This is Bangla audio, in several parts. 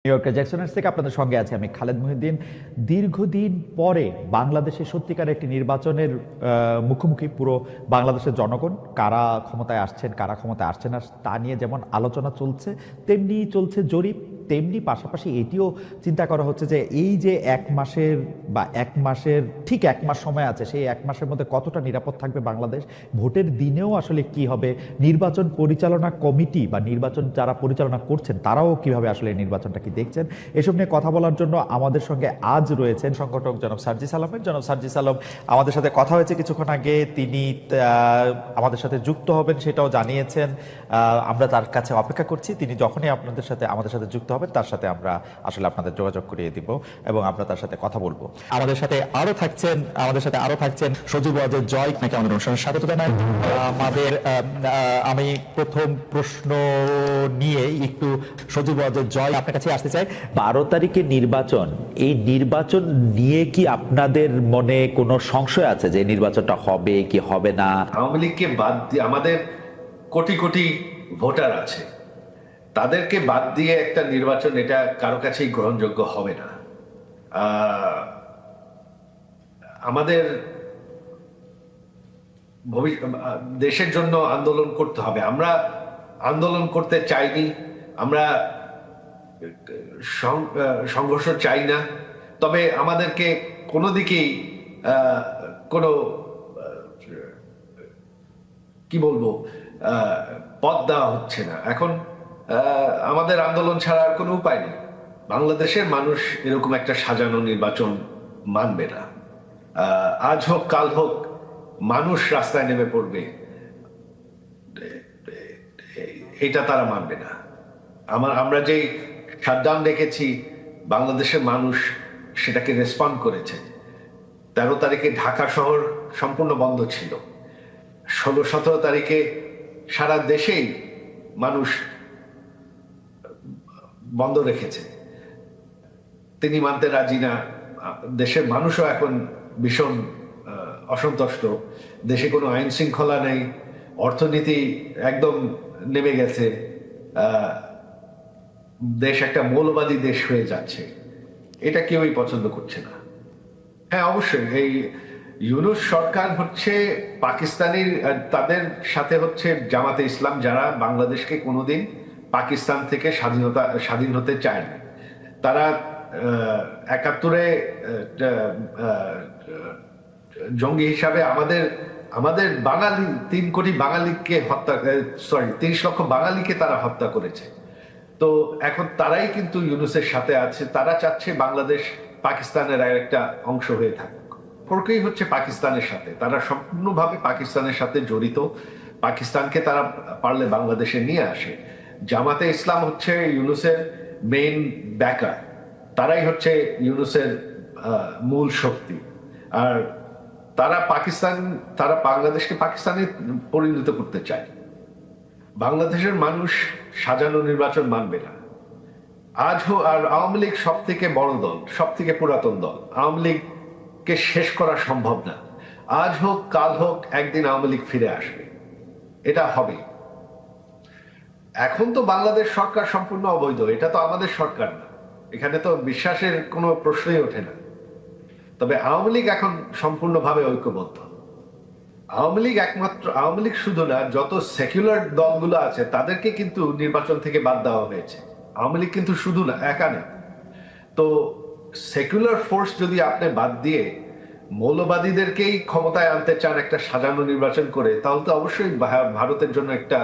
নিউ ইয়র্কের জ্যাকসনের থেকে আপনাদের সঙ্গে আছে আমি খালেদ মহিউদ্দিন। দীর্ঘদিন পরে বাংলাদেশে সত্যিকার একটি নির্বাচনের মুখোমুখি পুরো বাংলাদেশের জনগণ। কারা ক্ষমতায় আসছেন, কারা ক্ষমতায় আসছেন না তা নিয়ে যেমন আলোচনা চলছে, তেমনি চলছে জরিপ, তেমনি পাশাপাশি এটিও চিন্তা করা হচ্ছে যে এই যে এক মাসের ঠিক এক মাস সময় আছে, সেই এক মাসের মধ্যে কতটা নিরাপদ থাকবে বাংলাদেশ, ভোটের দিনেও আসলে কি হবে, নির্বাচন পরিচালনা কমিটি বা নির্বাচন যারা পরিচালনা করছেন তারাও কিভাবে আসলে নির্বাচনটা কি দেখছেন, এসব নিয়ে কথা বলার জন্য আমাদের সঙ্গে আজ রয়েছেন সংগঠক জনাব সার্জিস আলমের। জনাব সার্জিস আলম আমাদের সাথে কথা হয়েছে কিছুক্ষণ আগে, তিনি আমাদের সাথে যুক্ত হবেন সেটাও জানিয়েছেন। আমরা তার কাছে অপেক্ষা করছি, তিনি যখনই আমাদের সাথে যুক্ত হবেন তার সাথে আমরা আসলে আপনাদের যোগাযোগ করিয়ে দিব এবং আমরা তার সাথে কথা বলবো। আমাদের সাথে আরো থাকছেন সজীব ওয়াজেদ জয়, আপনাকে আমাদের অনুষ্ঠানে স্বাগত জানাই। আমি প্রথম প্রশ্ন নিয়ে একটু সজীব ওয়াজেদ জয় আপনার কাছে আসতে চাই। 12 তারিখে নির্বাচন, এই নির্বাচন নিয়ে কি আপনাদের মনে কোনো সংশয় আছে যে নির্বাচনটা হবে কি হবে না? আওয়ামী লীগকে বাদ দিয়ে আমাদের কোটি কোটি ভোটার আছে, তাদেরকে বাদ দিয়ে একটা নির্বাচন এটা কারো কাছেই গ্রহণযোগ্য হবে না। আমাদের দেশের জন্য আন্দোলন করতে হবে। আমরা আন্দোলন করতে চাইনি, আমরা সংঘর্ষ চাই না, তবে আমাদেরকে কোনো দিকেই কোনো কি বলবো পথ দেওয়া হচ্ছে না। এখন আমাদের আন্দোলন ছাড়া আর কোনো উপায় নেই। বাংলাদেশের মানুষ এরকম একটা সাজানো নির্বাচন মানবে না। আজ হোক কাল হোক মানুষ রাস্তায় নেমে পড়বে, এটা তারা মানবে না। আমরা যেই শাটডাউন দেখেছি, বাংলাদেশের মানুষ সেটাকে রেসপন্ড করেছে। 13 তারিখে ঢাকা শহর সম্পূর্ণ বন্ধ ছিল, 16-17 তারিখে সারা দেশেই মানুষ বন্ধ রেখেছে। তিনি মানতে রাজি না। দেশের মানুষও এখন ভীষণ অসন্তুষ্ট। দেশে কোনো আইন শৃঙ্খলা নেই, অর্থনীতি একদম নেমে গেছে, দেশ একটা মৌলবাদী দেশ হয়ে যাচ্ছে। এটা কেউই পছন্দ করছে না। হ্যাঁ, অবশ্যই এই ইউনূস সরকার হচ্ছে পাকিস্তানির, তাদের সাথে হচ্ছে জামাতে ইসলাম, যারা বাংলাদেশকে কোনোদিন পাকিস্তান থেকে স্বাধীন হতে চায় না। তারা 71-এ জঙ্গি হিসাবে আমাদের বাঙালি 3 কোটি বাঙালিকে 30 লক্ষ বাঙালিকে তারা হত্যা করেছে। তো এখন তারাই কিন্তু ইউনূসের সাথে আছে। তারা চাচ্ছে বাংলাদেশ পাকিস্তানের একটা অংশ হয়ে থাকুক। সম্পর্কই হচ্ছে পাকিস্তানের সাথে, তারা সম্পূর্ণভাবে পাকিস্তানের সাথে জড়িত। পাকিস্তানকে তারা পারলে বাংলাদেশে নিয়ে আসে। জামাতে ইসলাম হচ্ছে ইউনূসের মেইন ব্যাকার, তারাই হচ্ছে ইউনূসের মূল শক্তি। আর তারা বাংলাদেশকে পাকিস্তানে পরিণত করতে চায়। বাংলাদেশের মানুষ সাজানো নির্বাচন মানবে না। আর আওয়ামী লীগ সব থেকে বড় দল, সব থেকে পুরাতন দল। আওয়ামী লীগকে শেষ করা সম্ভব না। আজ হোক কাল হোক একদিন আওয়ামী লীগ ফিরে আসবে, এটা হবে। এখন তো বাংলাদেশ সরকার সম্পূর্ণ অবৈধ, এটা তো আমাদের সরকার না, এখানে তো বিশ্বাসের কোনো প্রশ্নই ওঠে না। তবে আওয়ামী লীগ এখন সম্পূর্ণভাবে ঐক্যবদ্ধ। আওয়ামী লীগ শুধু না, যত সেকুলার দলগুলো আছে তাদেরকে কিন্তু নির্বাচন থেকে বাদ দেওয়া হয়েছে। আওয়ামী লীগ কিন্তু শুধু না, একা নেই। তো সেকুলার ফোর্স যদি আপনি বাদ দিয়ে মৌলবাদীদেরকেই ক্ষমতায় আনতে চান একটা সাজানো নির্বাচন করে, তাহলে তো অবশ্যই ভারতের জন্য একটা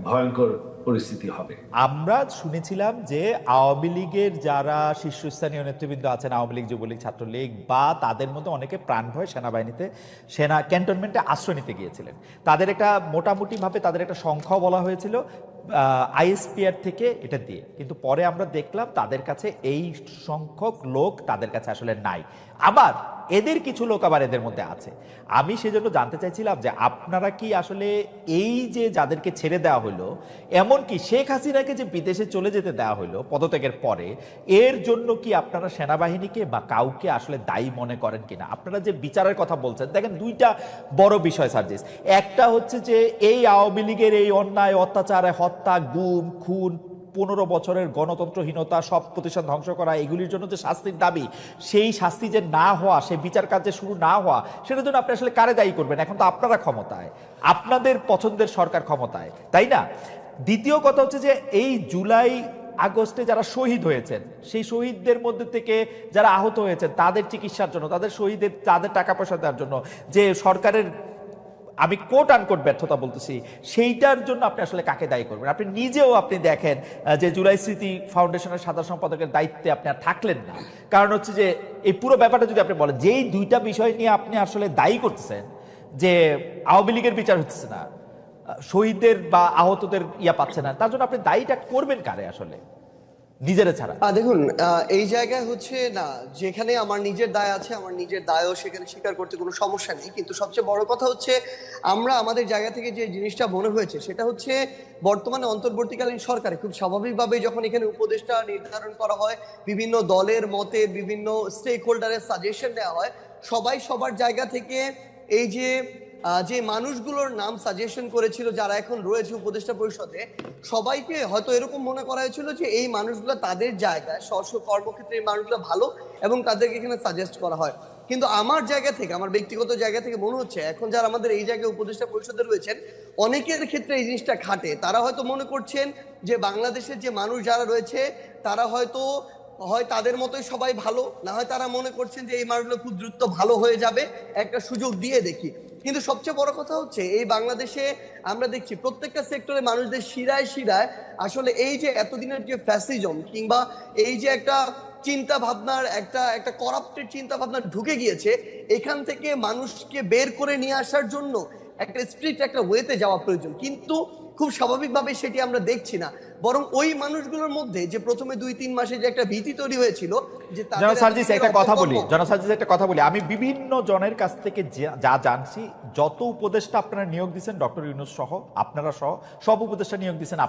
ভয়ঙ্কর পরিস্থিতি হবে। আমরা শুনেছিলাম যে আওয়ামী লীগের যারা শীর্ষস্থানীয় নেতৃবৃন্দ আছেন, আওয়ামী লীগ, যুবলীগ, ছাত্রলীগ বা তাদের মধ্যে অনেকে প্রাণ ভয় সেনাবাহিনীতে ক্যান্টনমেন্টে আশ্রয় নিতে গিয়েছিলেন। তাদের একটা মোটামুটিভাবে তাদের একটা সংখ্যাও বলা হয়েছিল আইএসপিআর থেকে এটা দিয়ে, কিন্তু পরে আমরা দেখলাম তাদের কাছে এই সংখ্যক লোক তাদের কাছে আসলে নাই। আবার এদের কিছু লোক আবার এদের মধ্যে আছে। আমি সেজন্য জানতে চাইছিলাম যে আপনারা কি আসলে এই যে যাদেরকে ছেড়ে দেওয়া হলো, এমনকি শেখ হাসিনাকে যে বিদেশে চলে যেতে দেওয়া হলো পদত্যাগের পরে, এর জন্য কি আপনারা সেনাবাহিনীকে বা কাউকে আসলে দায়ী মনে করেন কিনা? আপনারা যে বিচারের কথা বলছেন, দেখেন দুইটা বড় বিষয় সার্জিস। একটা হচ্ছে যে এই আওয়ামী লীগের এই অন্যায় অত্যাচার, হত্যা, গুম, খুন, 15 বছরের গণতন্ত্রহীনতা, সব প্রতিষ্ঠান ধ্বংস করা, এগুলির জন্য যে শাস্তির দাবি, সেই শাস্তি যে না হওয়া, সেই বিচার কাজ যে শুরু না হওয়া, সেটার জন্য আপনি আসলে কারে দায়ী করবেন? এখন তো আপনারা ক্ষমতায়, আপনাদের পছন্দের সরকার ক্ষমতায়, তাই না? দ্বিতীয় কথা হচ্ছে যে এই জুলাই আগস্টে যারা শহীদ হয়েছেন, সেই শহীদদের মধ্যে থেকে যারা আহত হয়েছেন তাদের চিকিৎসার জন্য, তাদের টাকা পয়সা দেওয়ার জন্য যে সরকারের, আমি কোট আনকোট ব্যর্থতা বলতেছি, সেইটার জন্য আপনি আসলে কাকে দায়ী করবেন? আপনি নিজেও আপনি দেখেন যে জুলাই স্মৃতি ফাউন্ডেশনের সাধারণ সম্পাদকের দায়িত্বে আপনি আর থাকলেন না। কারণ হচ্ছে যে এই পুরো ব্যাপারটা যদি আপনি বলেন, যেই দুইটা বিষয় নিয়ে আপনি আসলে দায়ী করতেছেন, যে আওয়ামী লীগের বিচার হচ্ছে না, শহীদদের বা আহতদের পাচ্ছে না, তার জন্য আপনি দায়ীটা করবেন কারে আসলে, নিজেরা ছাড়া? দেখুন, এই জায়গায় হচ্ছে না, যেখানে আমার নিজের দায় আছে, আমার নিজের দায়ও সেখানে স্বীকার করতে কোনো সমস্যা নেই। কিন্তু সবচেয়ে বড় কথা হচ্ছে, আমরা আমাদের জায়গা থেকে যে জিনিসটা মনে হয়েছে সেটা হচ্ছে, বর্তমানে অন্তর্বর্তীকালীন সরকারে খুব স্বাভাবিকভাবে যখন এখানে উপদেষ্টা নির্ধারণ করা হয়, বিভিন্ন দলের মতে, বিভিন্ন স্টেক হোল্ডারের সাজেশন দেওয়া হয়, সবাই সবার জায়গা থেকে এই যে মানুষগুলোর নাম সাজেশন করেছিল যারা এখন রয়েছে উপদেষ্টা পরিষদে, সবাইকে হয়তো এরকম মনে করা হয়েছিল যে এই মানুষগুলো তাদের জায়গায় স্ব কর্মক্ষেত্রে এই মানুষগুলো ভালো এবং তাদেরকে এখানে সাজেস্ট করা হয়। কিন্তু আমার জায়গা থেকে, আমার ব্যক্তিগত জায়গা থেকে মনে হচ্ছে এখন যারা আমাদের এই জায়গায় উপদেষ্টা পরিষদে রয়েছেন, অনেকের ক্ষেত্রে এই জিনিসটা খাটে। তারা হয়তো মনে করছেন যে বাংলাদেশের যে মানুষ যারা রয়েছে তারা হয়তো হয় তাদের মতোই সবাই ভালো, না হয় তারা মনে করছেন যে এই মানুষগুলো খুব দ্রুত ভালো হয়ে যাবে, একটা সুযোগ দিয়ে দেখি। কিন্তু সবচেয়ে বড় কথা হচ্ছে, এই বাংলাদেশে আমরা দেখছি প্রত্যেকটা সেক্টরে মানুষদের শিরায় শিরায় আসলে এই যে এতদিনের যে ফ্যাসিজম, কিংবা এই যে একটা চিন্তা ভাবনার একটা করাপ্টেড চিন্তা ভাবনা ঢুকে গিয়েছে, এখান থেকে মানুষকে বের করে নিয়ে আসার জন্য একটা স্ট্রিক্ট একটা ওয়েতে যাওয়া প্রয়োজন। কিন্তু খুব স্বাভাবিকভাবে সেটি আমরা দেখছি না, বরং ওই মানুষগুলোর মধ্যে যে প্রথমে 2-3 মাসে যে একটা ভীতি তৈরি হয়েছিল, যে একটা কথা বলি, আমি বিভিন্ন জনের কাছ থেকে যা জানছি, যত উপদেষ্টা আপনারা নিয়োগ দিচ্ছেন, ডক্টর ইউনূস সহ, আপনারা সহ সব উপদেষ্টা নিয়োগ দিচ্ছেন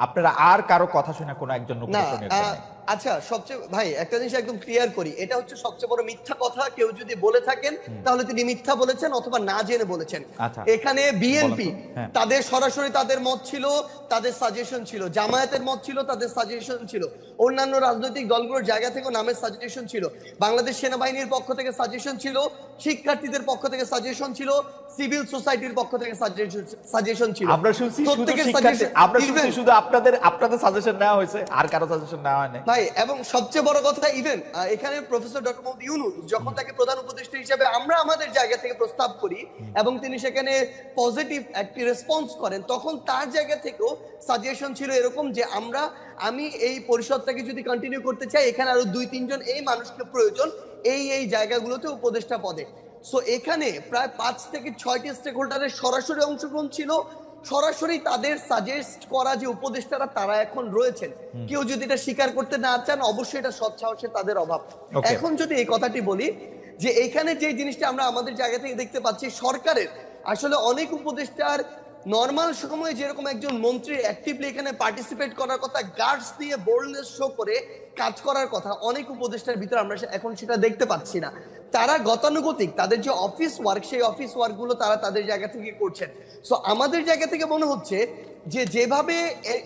আপনারা আর কারো কথা শুনে কোনো একজন উপদেষ্টা নিয়োগ দেন নাই। আচ্ছা, সবচেয়ে ভাই একটা জিনিস একদম ক্লিয়ার করি, এটা হচ্ছে সবচেয়ে বড় মিথ্যা কথা। কেউ যদি বলে থাকেন তাহলে তিনি মিথ্যা বলেছেন অথবা না জেনে বলেছেন। এখানে বিএনপি তাদের সরাসরি তাদের মত ছিল, তাদের সাজেশন ছিল, জামায়াতের মত ছিল, তাদের সাজেশন ছিল, অন্যান্য রাজনৈতিক দলগুলোর জায়গা থেকে নামের সাজেশন ছিল, বাংলাদেশ সেনাবাহিনীর পক্ষ থেকে সাজেশন ছিল, শিক্ষার্থীদের পক্ষ থেকে সাজেশন ছিল, সিভিল সোসাইটির পক্ষ থেকে সাজেশন ছিল। আমরা শুনছি শুধু আপনাদের সাজেশন নেওয়া হয়েছে, আর কারো সাজেশন নেওয়া হয় না ভাই। এবং সবচেয়ে বড় কথা, ইভেন এখানে প্রফেসর ডক্টর মোহাম্মদ ইউনূস যখন তাকে প্রধান উপদেষ্টা হিসেবে আমরা আমাদের জায়গা থেকে প্রস্তাব করি এবং তিনি সেখানে পজিটিভ একটি রেসপন্স করেন, তখন তার জায়গা থেকেও সাজেশন ছিল এরকম যে আমি এই পরিষদটাকে যদি কন্টিনিউ করতে চাই, এখানে আরো 2-3 জন এই মানুষকে প্রয়োজন এই জায়গাগুলোতে উপদেষ্টা পদে। সো এখানে প্রায় 5 থেকে 6টি স্টেক হোল্ডারের সরাসরি অংশগ্রহণ ছিল, সরাসরি তাদের সাজেস্ট করা যে উপদেষ্টারা তারা এখন রয়েছেন। কেউ যদি এটা স্বীকার করতে না চান, অবশ্যই এটা সৎ সাহসের তাদের অভাব। এখন যদি এই কথাটি বলি যে এখানে যে জিনিসটা আমরা আমাদের জায়গা থেকে দেখতে পাচ্ছি, সরকারের আসলে অনেক উপদেষ্টার নর্মাল সময়ে যেরকম একজন মন্ত্রী অ্যাক্টিভলি এখানে পার্টিসিপেট করার কথা, গার্ডস দিয়ে বোল্ডনেস শো করে কাজ করার কথা, অনেক উপদেষ্টার ভিতরে আমরা এখন সেটা দেখতে পাচ্ছি না। তারা গতানুগতিক তাদের যে অফিস ওয়ার্ক, সেই অফিস ওয়ার্ক গুলো তারা তাদের জায়গা থেকে করছেন। সো আমাদের জায়গা থেকে মনে হচ্ছে যে যেভাবে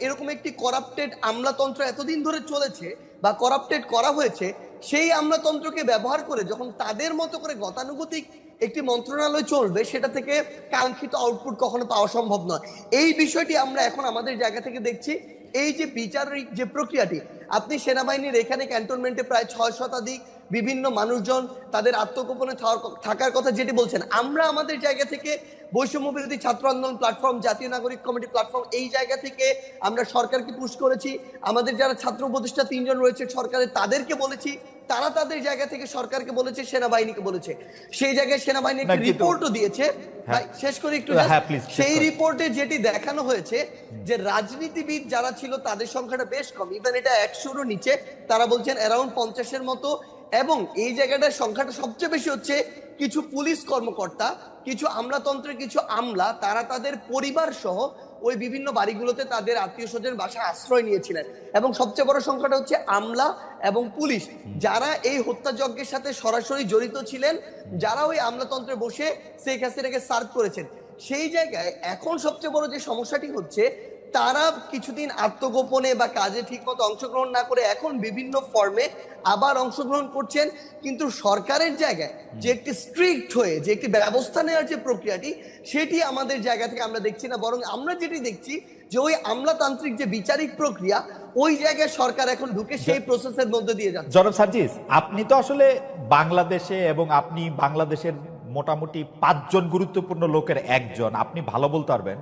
এরকম একটি করাপ্টেড আমলাতন্ত্র এতদিন ধরে চলেছে বা করাপ্টেড করা হয়েছে, সেই আমলাতন্ত্রকে ব্যবহার করে যখন তাদের মতো করে গতানুগতিক একটি মন্ত্রণালয় চলবে, সেটা থেকে কাঙ্ক্ষিত আউটপুট কখনো পাওয়া সম্ভব নয়। এই বিষয়টি আমরা এখন আমাদের জায়গা থেকে দেখছি। এই যে বিচারিক যে প্রক্রিয়াটি, আপনি সেনাবাহিনীর এখানে ক্যান্টনমেন্টে প্রায় 6 শতাধিক বিভিন্ন মানুষজন তাদের আত্মগোপনে থাকার কথা যেটি বলছেন, আমরা আমাদের জায়গা থেকে বৈষম্য বিরোধী ছাত্র আন্দোলন প্ল্যাটফর্ম, জাতীয় নাগরিক কমিটি প্ল্যাটফর্ম, এই জায়গা থেকে আমরা সরকারকে পুশ করেছি। আমাদের যারা ছাত্র উপদেষ্টা 3 জন রয়েছে সরকারের, তাদেরকে বলেছি, তারা তাদের জায়গা থেকে সরকারকে বলেছে, সেনাবাহিনীকে বলেছে। সেই জায়গায় সেনাবাহিনী একটা রিপোর্টও দিয়েছে। শেষ করে একটু, সেই রিপোর্টে যেটি দেখানো হয়েছে যে রাজনীতিবিদ যারা ছিল তাদের সংখ্যাটা বেশ কম, ইভেন এটা 100-রও নিচে, তারা বলছেন অ্যারাউন্ড 50-এর মতো। এবং এই জায়গাটার সংখ্যাটা সবচেয়ে বেশি হচ্ছে কিছু পুলিশ কর্মকর্তা, কিছু আমলাতন্ত্রের কিছু আমলা, তারা তাদের পরিবার সহ ওই বিভিন্ন বাড়িগুলোতে তাদের আত্মীয় স্বজন বাসায় আশ্রয় নিয়েছিলেন। এবং সবচেয়ে বড় সংখ্যাটা হচ্ছে আমলা এবং পুলিশ, যারা এই হত্যাযজ্ঞের সাথে সরাসরি জড়িত ছিলেন, যারা ওই আমলাতন্ত্রে বসে শেখ হাসিনাকে সার্ভ করেছেন। সেই জায়গায় এখন সবচেয়ে বড় যে সমস্যাটি হচ্ছে, তারা কিছুদিন আত্মগোপনে বা কাজে ঠিকমতো অংশগ্রহণ না করে এখন বিভিন্ন ফর্মে আবার অংশগ্রহণ করছেন, কিন্তু সরকারের জায়গায় যে একটি স্ট্রিক্ট হয়ে যে একটি ব্যবস্থা নেওয়ার যে প্রক্রিয়াটি, সেটি আমাদের জায়গা থেকে আমরা দেখছি না। বরং আমরা যেটি দেখছি যে ওই আমলাতান্ত্রিক যে বিচারিক প্রক্রিয়া, ওই জায়গায় সরকার এখন ঢুকে সেই প্রসেসের মধ্যে দিয়ে যাচ্ছে। জনাব সার্জিস, আপনি তো আসলে বাংলাদেশে এবং আপনি বাংলাদেশের মোটামুটি 5 জন গুরুত্বপূর্ণ লোকের একজন, আপনি ভালো বলতে পারবেন।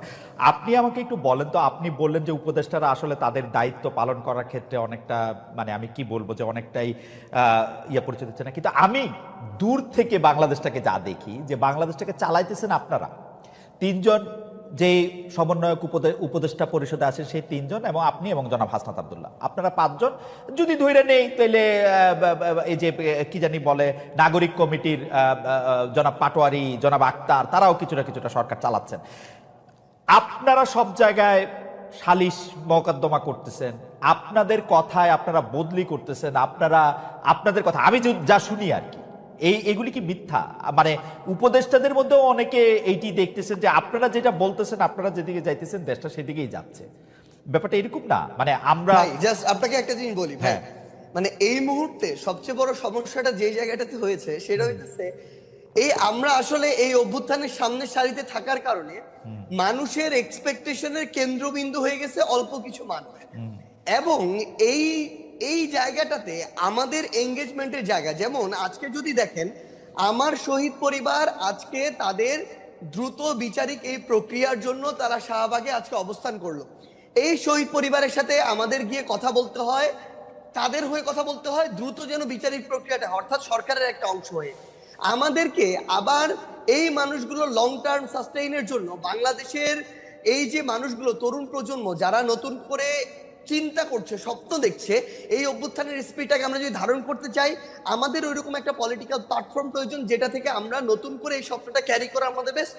আপনি আমাকে একটু বলেন তো, আপনি বললেন যে উপদেষ্টারা আসলে তাদের দায়িত্ব পালন করার ক্ষেত্রে অনেকটা, মানে আমি কি বলবো, যে অনেকটাই পরিচয় দিচ্ছে না, কিন্তু আমি দূর থেকে বাংলাদেশটাকে যা দেখি, যে বাংলাদেশটাকে চালাইতেছেন আপনারা 3 জন, যে সমন্বয়ক উপদেষ্টা পরিষদে আছেন সেই 3 জন, এবং আপনি এবং জনাব হাসনাত আব্দুল্লাহ, আপনারা 5 জন যদি ধরে নেই, তাহলে এই যে কি জানি বলে নাগরিক কমিটির জনাব পাটোয়ারি, জনাব আক্তার, তারাও কিছুটা সরকার চালাচ্ছেন। আপনারা সব জায়গায় সালিশ মোকদ্দমা করতেছেন, আপনাদের কথায় আপনারা বদলি করতেছেন, আপনাদের কথা আমি যা শুনি আর কি, এগুলি কি মিথ্যা? মানে উপদেষ্টাদের মধ্যেও অনেকে এইটি দেখতেছেন যে আপনারা যেটা বলতেছেন, আপনারা যেদিকে যাইতেছেন দেশটা সেদিকেই যাচ্ছে। ব্যাপারটা এরকম না? মানে আমরা জাস্ট আপনাকে একটা জিনিস বলি ভাই, হ্যাঁ। মানে এই মুহূর্তে সবচেয়ে বড় সমস্যাটা যে জায়গাটাতে হয়েছে সেটা হইতেছে এই আমরা আসলে এই অভ্যুত্থানের সামনের সারিতে থাকার কারণে মানুষের এক্সপেকটেশনের কেন্দ্রবিন্দু হয়ে গেছে অল্প কিছু মানুষ, এবং এই জায়গাটাতে আমাদের এঙ্গেজমেন্টের জায়গা, যেমন আজকে যদি দেখেন আমার শহীদ পরিবার আজকে তাদের দ্রুত বিচারিক এই প্রক্রিয়ার জন্য তারা শাহবাগে আজকে অবস্থান করলো। এই শহীদ পরিবারের সাথে আমাদের গিয়ে কথা বলতে হয়, তাদের হয়ে কথা বলতে হয় দ্রুত যেন বিচারিক প্রক্রিয়াটা, অর্থাৎ সরকারের একটা অংশ হয়ে আমাদেরকে আবার এই মানুষগুলো লং টার্ম সাস্টেইনের জন্য বাংলাদেশের এই যে মানুষগুলো তরুণ প্রজন্ম যারা নতুন করে চিন্তা করছে, স্বপ্ন দেখছে, এই অভ্যুত্থানের স্পিরিটটাকে আমরা যদি ধারণ করতে চাই, আমাদের ওইরকম একটা পলিটিক্যাল প্ল্যাটফর্ম প্রয়োজন যেটা থেকে আমরা নতুন করে এই স্বপ্নটা ক্যারি করার আমাদের বেস্ট